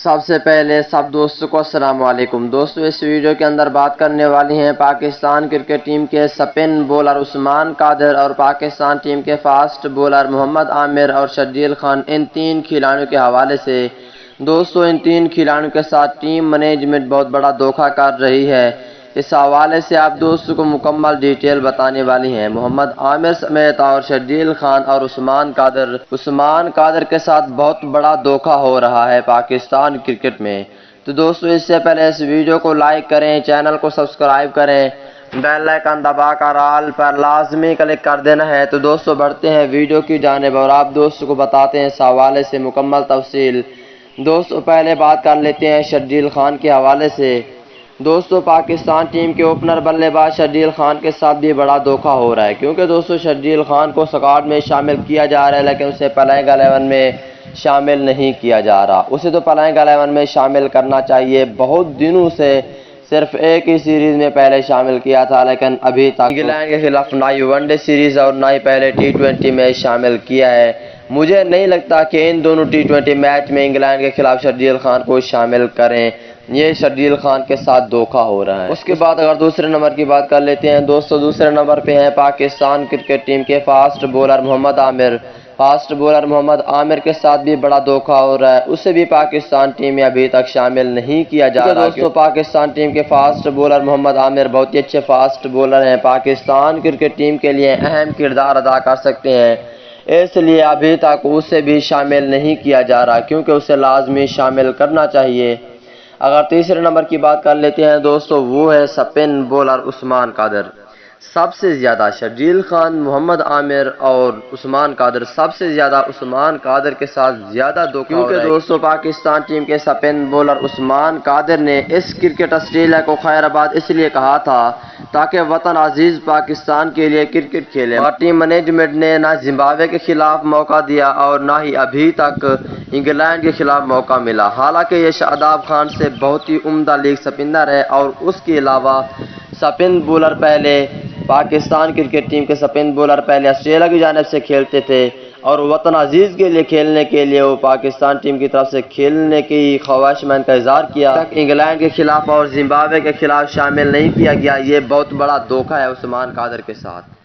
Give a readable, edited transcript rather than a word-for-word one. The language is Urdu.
سب سے پہلے سب دوستوں کو السلام علیکم دوستوں، اس ویڈیو کے اندر بات کرنے والی ہیں پاکستان کرکٹ ٹیم کے سپن بولر عثمان قادر اور پاکستان ٹیم کے فاسٹ بولر محمد عامر اور شرجیل خان، ان تین کھلاڑیوں کے حوالے سے۔ دوستوں، ان تین کھلاڑیوں کے ساتھ ٹیم مینجمنٹ بہت بڑا دھوکہ کر رہی ہے۔ اس حوالے سے آپ دوستوں کو مکمل ڈیٹیل بتانے والی ہیں۔ محمد عامر سمیت اور شرجیل خان اور عثمان قادر کے ساتھ بہت بڑا دھوکہ ہو رہا ہے پاکستان کرکٹ میں۔ تو دوستوں، اس سے پہلے اس ویڈیو کو لائک کریں، چینل کو سبسکرائب کریں، بیل آئیکن دبا کر آل پر لازمی کلک کر دینا ہے۔ تو دوستوں، بڑھتے ہیں ویڈیو کی جانب اور آپ دوستوں کو بتاتے ہیں اس حوالے سے مکمل تفصیل۔ دوستوں، پہلے بات کر لیتے ہیں شرجیل خان کے حوالے سے۔ دوستوں، پاکستان ٹیم کے اوپنر بلے باز شرجیل خان کے ساتھ بھی بڑا دھوکہ ہو رہا ہے، کیونکہ دوستوں شرجیل خان کو اسکواڈ میں شامل کیا جا رہا ہے، لیکن اسے پلئنگ 11 میں شامل نہیں کیا جا رہا۔ اسے تو پلئنگ 11 میں شامل کرنا چاہیے، بہت دنوں سے صرف ایک ہی سیریز میں پہلے شامل کیا تھا، لیکن ابھی تک انگلینڈ کے خلاف نہ ہی ون ڈے سیریز اور نہ ہی پہلے T20 میں شامل کیا ہے۔ مجھے نہیں لگتا کہ ان دونوں T20 میچ میں انگلینڈ کے خلاف شرجیل خان کو شامل کریں۔ یہ شرجیل خان کے ساتھ دھوکہ ہو رہا ہے۔ اس کے بعد اگر دوسرے نمبر کی بات کر لیتے ہیں دوستوں، دوسرے نمبر پہ ہیں پاکستان کرکٹ ٹیم کے فاسٹ بولر محمد عامر۔ فاسٹ بولر محمد عامر کے ساتھ بھی بڑا دھوکہ ہو رہا ہے، اسے بھی پاکستان ٹیم میں ابھی تک شامل نہیں کیا جا رہا۔ دوستوں، پاکستان ٹیم کے فاسٹ بولر محمد عامر بہت ہی اچھے فاسٹ بولر ہیں، پاکستان کرکٹ ٹیم کے لیے اہم کردار ادا کر سکتے ہیں، اس لیے ابھی تک اسے بھی شامل نہیں کیا جا رہا، کیونکہ اسے لازمی شامل کرنا چاہیے۔ اگر تیسرے نمبر کی بات کر لیتے ہیں دوستوں، وہ ہے سپن بولر عثمان قادر۔ سب سے زیادہ شرجیل خان، محمد عامر اور عثمان قادر، سب سے زیادہ عثمان قادر کے ساتھ زیادہ دھوکہ ہو رہا ہے، کیونکہ دوستوں پاکستان ٹیم کے سپن بولر عثمان قادر نے اس کرکٹ آسٹریلیا کو خیر آباد اس لیے کہا تھا تاکہ وطن عزیز پاکستان کے لیے کرکٹ کھیلے، اور ٹیم مینجمنٹ نے نہ زمبابوے کے خلاف موقع دیا اور نہ ہی ابھی تک انگلینڈ کے خلاف موقع ملا۔ حالانکہ یہ شاداب خان سے بہت ہی عمدہ لیگ سپنر ہے، اور اس کے علاوہ سپن بولر پہلے پاکستان کرکٹ ٹیم کے سپن بولر پہلے آسٹریلیا کی جانب سے کھیلتے تھے، اور وطن عزیز کے لیے کھیلنے کے لیے وہ پاکستان ٹیم کی طرف سے کھیلنے کی خواہشمند کا اظہار کیا۔ تک انگلینڈ کے خلاف اور زمبابوے کے خلاف شامل نہیں کیا گیا، یہ بہت بڑا دھوکہ ہے عثمان قادر کے ساتھ۔